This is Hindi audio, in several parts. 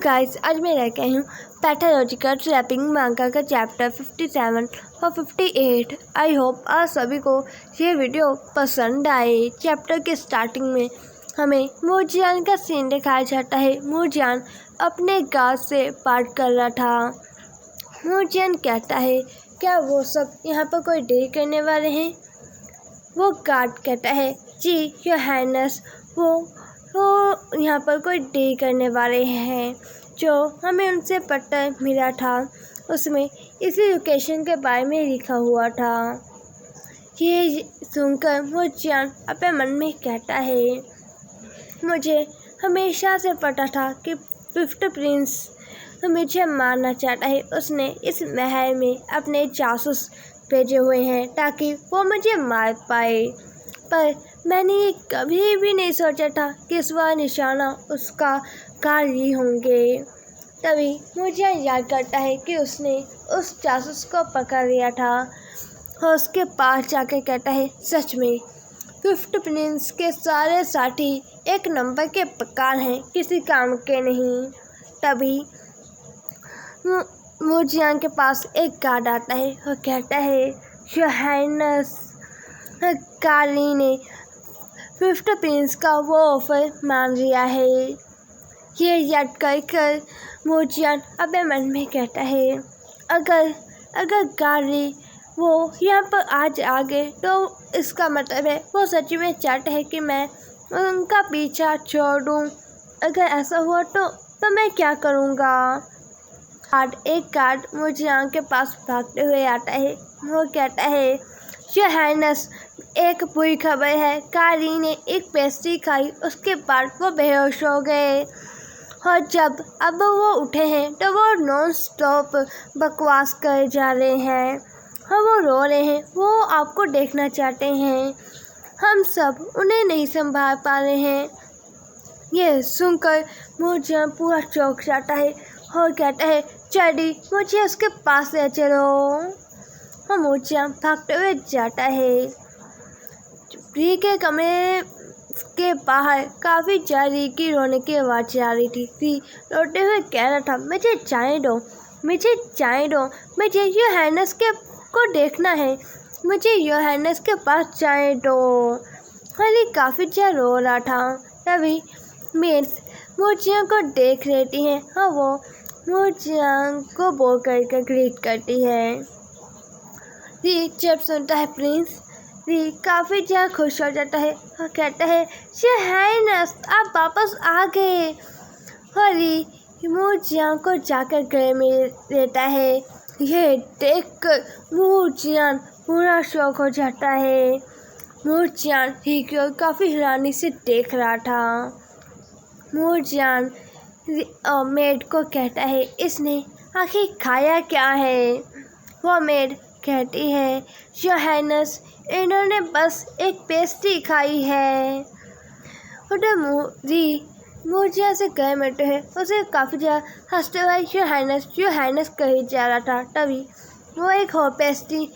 गाइस, आज मैं लेके आई हूँ पैथोलॉजिकल ट्रैपिंग मांगा का चैप्टर 57 और 58। आई होप आप सभी को ये वीडियो पसंद आए। चैप्टर के स्टार्टिंग में हमें मूजियान का सीन दिखाया जाता है। मूजियान अपने गार्ड से बात कर रहा था। मूजियान कहता है, क्या वो सब यहाँ पर कोई डील करने वाले हैं? वो गार्ड कहता है, जी योर हाइनेस, वो यहाँ पर कोई डील करने वाले हैं। जो हमें उनसे पत्र मिला था उसमें इसी लोकेशन के बारे में लिखा हुआ था। ये सुनकर मूजियान अपने मन में कहता है, मुझे हमेशा से पता था कि फिफ्थ प्रिंस मुझे मारना चाहता है। उसने इस महल में अपने जासूस भेजे हुए हैं ताकि वो मुझे मार पाए, पर मैंने ये कभी भी नहीं सोचा था कि इस बार निशाना उसका कार ही होंगे। तभी मुझे याद करता है कि उसने उस जासूस को पकड़ लिया था और उसके पास जाकर कहता है, सच में फिफ्थ प्रिंस के सारे साथी एक नंबर के पकार हैं, किसी काम के नहीं। तभी मूजियान के पास एक गार्ड आता है और कहता है, योर हाइनेस, कार्ली ने फिफ्थ प्रिंस का वो ऑफर मान लिया है। ये याद कर मूजियान अपने मन में कहता है, अगर कार्ली वो यहाँ पर आज आ गए तो इसका मतलब है वो सच में चाहते हैं कि मैं उनका पीछा छोड़ दूँ। अगर ऐसा हुआ तो मैं क्या करूँगा? एक गार्ड मूजियान के पास भागते हुए आता है। वो कहता है, योर हाइनेस, एक बुरी खबर है। कार्ली ने एक पेस्ट्री खाई, उसके बाद वो बेहोश हो गए और जब अब वो उठे हैं तो वो नॉन स्टॉप बकवास कर जा रहे हैं और वो रो रहे हैं। वो आपको देखना चाहते हैं, हम सब उन्हें नहीं संभाल पा रहे हैं। ये सुनकर मूजियान पूरा चौंक जाता है और कहता है, चली मुझे उसके पास ले चलो। और मूजियान भागते हुए जाता है। री के कमरे के बाहर काफ़ी री की रोने की आवाज़ आ रही थी। री रोते हुए कह रहा था, मुझे जाने दो, मुझे योर हाइनेस के को देखना है, मुझे योर हाइनेस के पास जाने दो। री काफ़ी रो रहा था। तभी मेड्स मूजियान को देख लेती हैं और वो मूजियान को बोल करके ग्रीट करती है। री जब सुनता है प्रिंस, री काफ़ी ज़्यादा खुश हो जाता है और कहता है, योर हाइनेस, आप वापस आ गए। और री मूजियान को जाकर गले में लेता है। यह देखकर मूजियान पूरा शौक हो जाता है। मूजियान री की ओर काफ़ी हैरानी से देख रहा था। मूजियान मेड को कहता है, इसने आखिर खाया क्या है? वो मेड कहती है, योर हाइनेस, इन्होंने बस एक पेस्ट्री खाई है। उधर मूजियान से कह मिनटे है, उसे काफ़ी ज़्यादा हंसते हुए योर हाइनेस कही जा रहा था। तभी वो एक और पेस्ट्री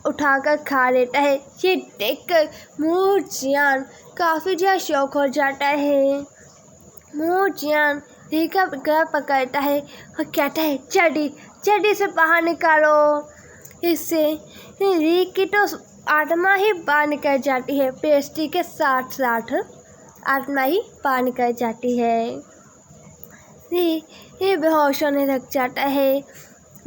उठाकर खा लेता है। ये देखकर मूजियान काफ़ी ज़्यादा शौक हो जाता है। मूजियान री का गला पकड़ता है और कहता है, जल्दी से बाहर निकालो। इससे री की तो आत्मा ही बाहर निकल जाती है। पेस्ट्री के साथ साथ आत्मा ही बाहर निकल जाती है। री बेहोश होने लग जाता है।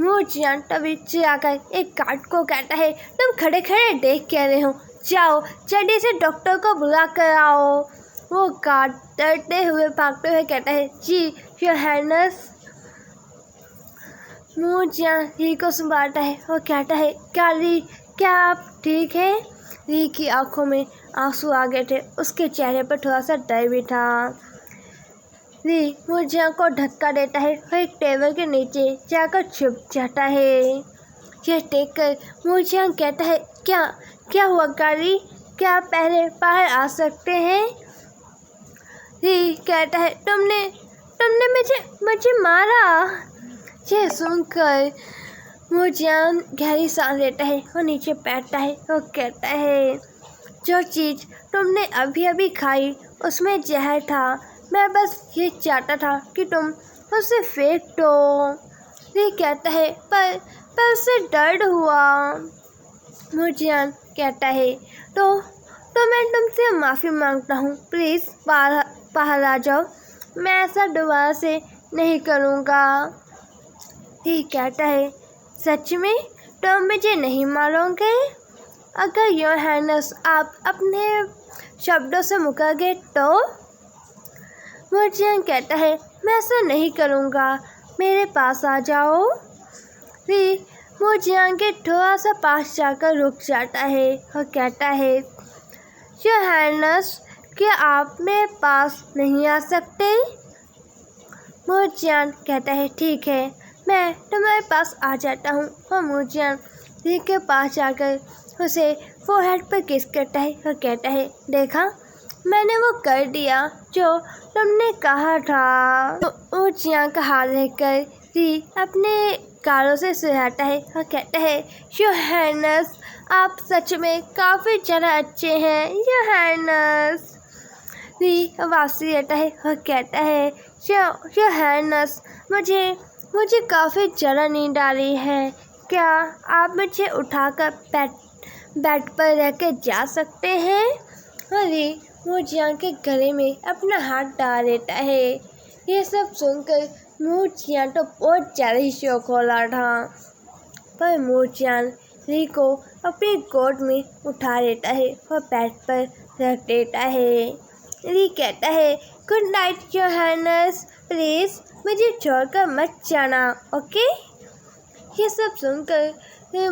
मूजियान तभी जाकर एक गार्ड को कहता है, तुम खड़े खड़े देख क्या रहे हो, जाओ जल्दी से डॉक्टर को बुला कर आओ। वो गार्ड डरते हुए भागते हुए कहता है, जी योर हाइनेस। मूजियान री को संभालता है और कहता है, कार्ली, क्या आप ठीक हैं? री की आंखों में आंसू आ गए थे, उसके चेहरे पर थोड़ा सा डर भी था। री मूजियान को धक्का देता है और एक टेबल के नीचे जाकर छुप जाता है। यह देखकर मूजियान कहता है, क्या हुआ कार्ली, क्या आप पहले बाहर आ सकते हैं? री कहता है, तुमने मुझे मारा। यह सुनकर मूजियान गहरी सांस लेता है और नीचे बैठता है और कहता है, जो चीज़ तुमने अभी खाई उसमें जहर था। मैं बस ये चाहता था कि तुम उसे फेंक दो। री कहता है पर उसे दर्द हुआ। मुर्जियान कहता है तो मैं तुमसे माफ़ी मांगता हूँ, प्लीज़ बाहर आ जाओ, मैं ऐसा दोबारा से नहीं करूँगा। री कहता है सच में तुम मुझे नहीं मारोगे? अगर योर हाइनेस आप अपने शब्दों से मुकर गए तो? मुर्जियान कहता है मैं ऐसा नहीं करूँगा, मेरे पास आ जाओ। री मुर्जियान के थोड़ा सा पास जाकर रुक जाता है और कहता है योर हाइनेस, क्या आप मेरे पास नहीं आ सकते? मुर्जियान कहता है ठीक है, मैं तुम्हारे पास आ जाता हूँ। और मुर्जियान री के पास जाकर उसे फोरहेड पर किस करता है और कहता है देखा, मैंने वो कर दिया जो तुमने कहा था। मुर्जियान का हाथ लेकर री अपने गालों से सुहाता है और कहता है योर हाइनेस, आप सच में काफ़ी ज़्यादा अच्छे हैं योर हाइनेस। री वापसी रहता है और कहता है योर हाइनेस, मुझे काफ़ी ज़्यादा नींद आ रही है, क्या आप मुझे उठाकर बेड पर रख के जा सकते हैं? री मुर्जियान के गले में अपना हाथ डाल देता है। ये सब सुनकर मुर्जियान तो बहुत ज़्यादा ही शौक हो रहा था, पर मुर्जियान री को अपने गोद में उठा लेता है और बेड पर रख देता है। री कहता है good night your highness, please मुझे छोड़कर मत जाना, ओके? ये सब सुनकर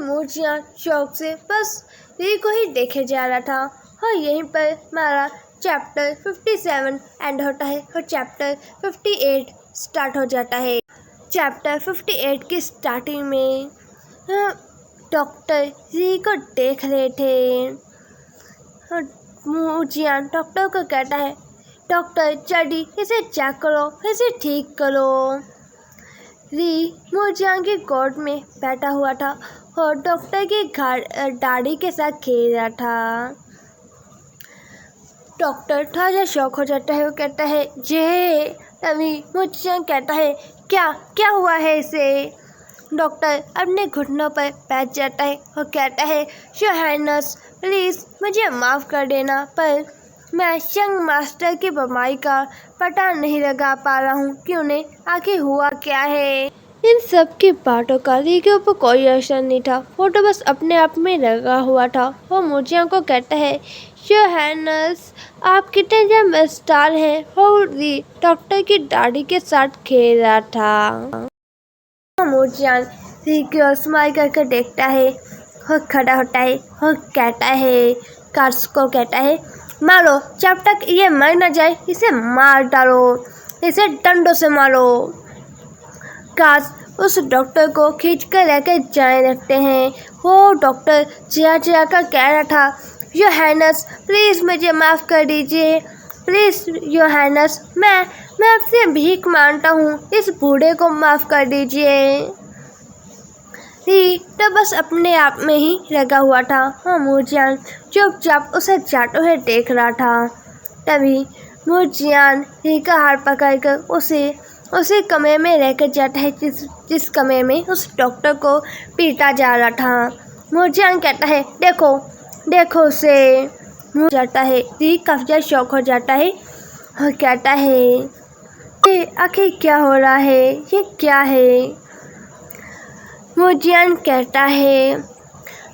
मुर्जियान शौक से बस री को ही देखे जा रहा था। और यहीं पर हमारा चैप्टर 57 एंड होता है और चैप्टर 58 स्टार्ट हो जाता है। चैप्टर 58 की स्टार्टिंग में डॉक्टर री को देख रहे थे। मुर्जियान डॉक्टर को कहता है डॉक्टर जल्दी इसे चेक करो, इसे ठीक करो। री मुर्जियान की गोद में बैठा हुआ था और डॉक्टर की दाढ़ी के साथ खेल रहा था। डॉक्टर थोड़ा सा शॉक हो जाता है, वो कहता है ये तभी मुर्जियान कहता है क्या हुआ है इसे? डॉक्टर अपने घुटनों पर बैठ जाता है और कहता है योर हाइनेस, प्लीज़ मुझे माफ़ कर देना, पर मैं यंग मास्टर की बीमारी का पता नहीं लगा पा रहा हूँ कि उन्हें आखिर हुआ क्या है। इन सब की बातों का री के ऊपर कोई असर नहीं था, वो तो बस अपने आप में लगा हुआ था। वो मुर्जियान को कहता है योर हाइनेस, आप कितने समझदार हैं। और री डॉक्टर की दाढ़ी के साथ खेल रहा था। मुर्जियान री की ओर स्माइल करके देखता है और खड़ा होता है और कहता है कार्स को कहता है मारो, जब तक ये मर न जाए इसे मार डालो, इसे डंडों से मारो। कार्स उस डॉक्टर को खींच कर लेकर जाने लगते हैं। वो डॉक्टर चिया कर कह रहा था योर हाइनेस, प्लीज़ मुझे माफ़ कर दीजिए, प्लीज़ योर हाइनेस, मैं आपसे भीख मांगता हूँ, इस बूढ़े को माफ़ कर दीजिए। री तो बस अपने आप में ही लगा हुआ था। हाँ, मुर्जियान चुपचाप उसे जाते हुए देख रहा था। तभी मुर्जियान री का हाथ पकड़कर उसे कमरे में लेकर जाता है जिस कमरे में उस डॉक्टर को पीटा जा रहा था। मुर्जियान कहता है देखो उसे। जाता है री काफ़ी ज़्यादा शौक हो जाता है और कहता है ये आखिर क्या हो रहा है, ये क्या है? मुर्जियान कहता है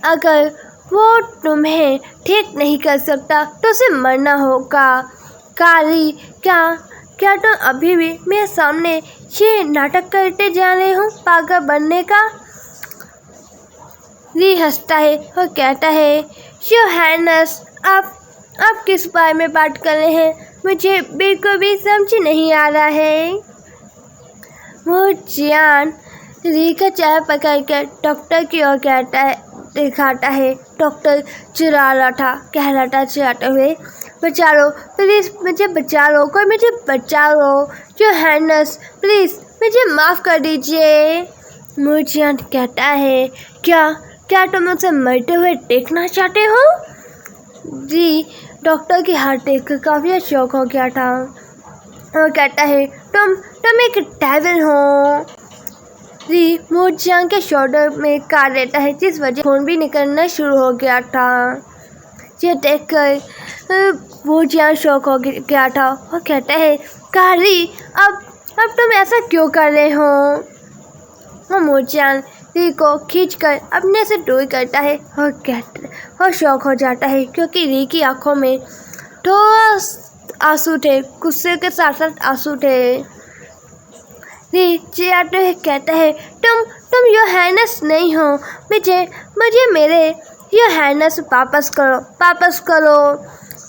अगर वो तुम्हें ठीक नहीं कर सकता तो उसे मरना होगा। कारी क्या तुम अभी भी मेरे सामने ये नाटक करते जा रहे हो पागल बनने का? री हंसता है और कहता है योर हाइनेस, आप किस बारे में बात कर रहे हैं, मुझे बिल्कुल भी समझ नहीं आ रहा है। मुर्जियान री का चेहरा पकड़कर डॉक्टर की ओर दिखाता है। डॉक्टर चिल्ला रहा था, कह रहा था चिल्लाते हुए बचा लो, प्लीज़ मुझे बचा लो, कोई मुझे बचा लो, योर हाइनेस प्लीज़ मुझे माफ़ कर दीजिए। मुर्जियान कहता है क्या तुम उसे मरते हुए देखना चाहते हो? जी डॉक्टर के हाथ देखकर काफ़ी शौक हो गया था। वो कहता है तुम एक डेविल हो। री मोजियांग के शोल्डर में काट देता है, जिस वजह खून भी निकलना शुरू हो गया था। ये देखकर मोजियांग शॉक हो गया था। वो कहता है कारी अब तुम ऐसा क्यों कर रहे हो। वो मोजियांग री को खींचकर अपने से दूर करता है और शॉक हो जाता है, क्योंकि री की आंखों में थोड़ा आंसू थे, गुस्से के साथ साथ आंसू थे। री चिढ़ाते हुए कहता है तुम योर हाइनेस नहीं हो, मुझे मेरे योर हाइनेस वापस करो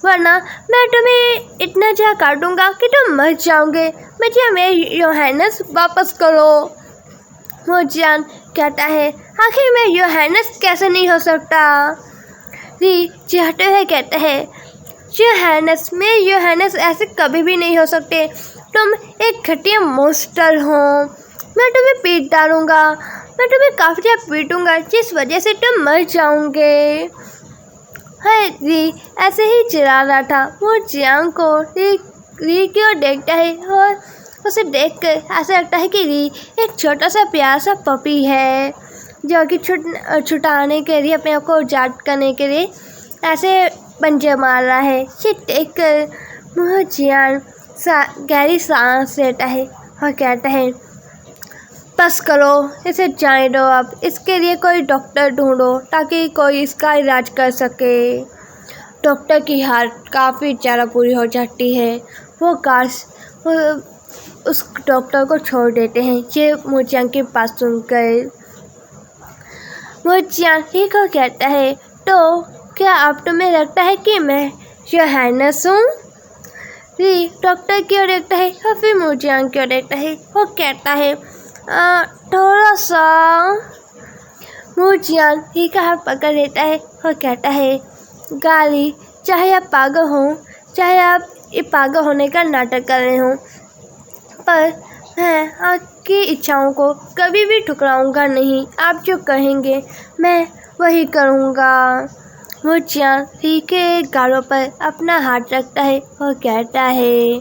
वरना मैं तुम्हें इतना जा काटूंगा कि तुम मर जाओगे। मुझे मेरे योर हाइनेस वापस करो। मोजियांग कहता है आखिर मैं योर हाइनेस कैसे नहीं हो सकता। री चिढ़ाते हुए कहता है योर हाइनेस ऐसे कभी भी नहीं हो सकते। तुम एक घटिया मॉन्स्टर हो। मैं तुम्हें पीट डालूंगा, मैं तुम्हें काफ़ी ज़्यादा पीटूंगा, जिस वजह से तुम मर जाओगे। है री ऐसे ही चिल्ला रहा था। वो जियांग को री की ओर देखता है और उसे देखकर ऐसा लगता है कि री एक छोटा सा प्यारा सा पपी है, जो कि छुटाने के लिए अपने आप को जाट करने के लिए ऐसे पंजे मार रहा है। ये देखकर वो जियांग गहरी सांस लेता है और कहता है बस करो, इसे जाने दो अब। इसके लिए कोई डॉक्टर ढूंढो ताकि कोई इसका इलाज कर सके। डॉक्टर की हालत काफ़ी ज़्यादा बुरी हो जाती है। वो उस डॉक्टर को छोड़ देते हैं। ये मोजियांग के पास सुनकर मोजियांग री को कहता है तो क्या अब तुम्हें लगता है कि मैं योर हाइनेस हूँ। री डॉक्टर की ओर देखता है और फिर मोजियांग की ओर देखता है। वो कहता है थोड़ा सा। मोजियांग री का हाथ पकड़ लेता है और कहता है गाली, चाहे आप पागल हो, चाहे आप ये पागल होने का नाटक कर रहे हो, पर मैं आपकी इच्छाओं को कभी भी ठुकराऊंगा नहीं। आप जो कहेंगे मैं वही करूँगा। मोजियांग री के गालों पर अपना हाथ रखता है और कहता है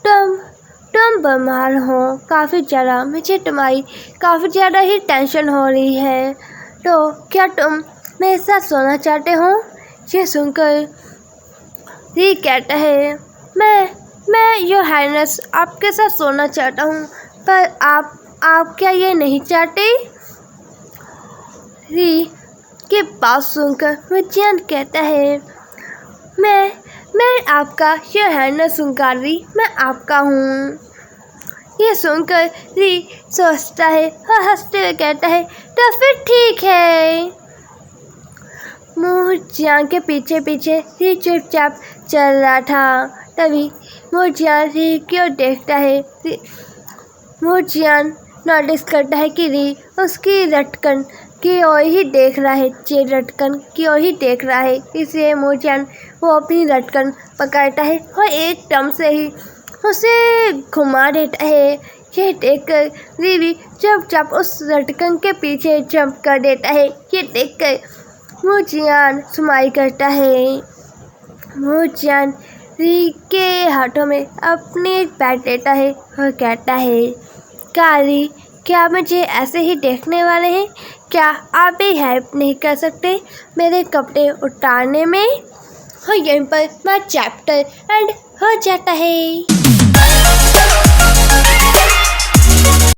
तुम बीमार हो काफ़ी ज़्यादा, मुझे तुम्हारी काफ़ी ज़्यादा ही टेंशन हो रही है, तो क्या तुम मेरे साथ सोना चाहते हो। ये सुनकर री कहता है मैं योर हाइनेस आपके साथ सोना चाहता हूँ, पर आप क्या ये नहीं चाहते। री के बात सुनकर मोजियांग कहता है मैं आपका योर हाइनेस हूँ कारी, मैं आपका हूँ। ये सुनकर री सोचता है और हंसते हुए कहता है तो फिर ठीक है। मोजियांग के पीछे पीछे री चुपचाप चल रहा था। तभी मोजियांग री की ओर देखता है। मोजियांग नोटिस करता है कि री उसकी लटकन की ओर ही देख रहा है, लटकन की ओर ही देख रहा है। इसलिए मोजियांग वो अपनी लटकन पकड़ता है और एकदम से ही उसे घुमा देता है। ये देखकर री भी चुपचाप उस लटकन के पीछे जंप कर देता है। ये देखकर मोजियांग स्माइल करता है। मोजियांग री के हाथों में अपनी एक बैट देता है और कहता है कारी, क्या मुझे ऐसे ही देखने वाले हैं। क्या आप भी हेल्प नहीं कर सकते मेरे कपड़े उतारने में। और यहीं पर मेरा चैप्टर एंड हो जाता है।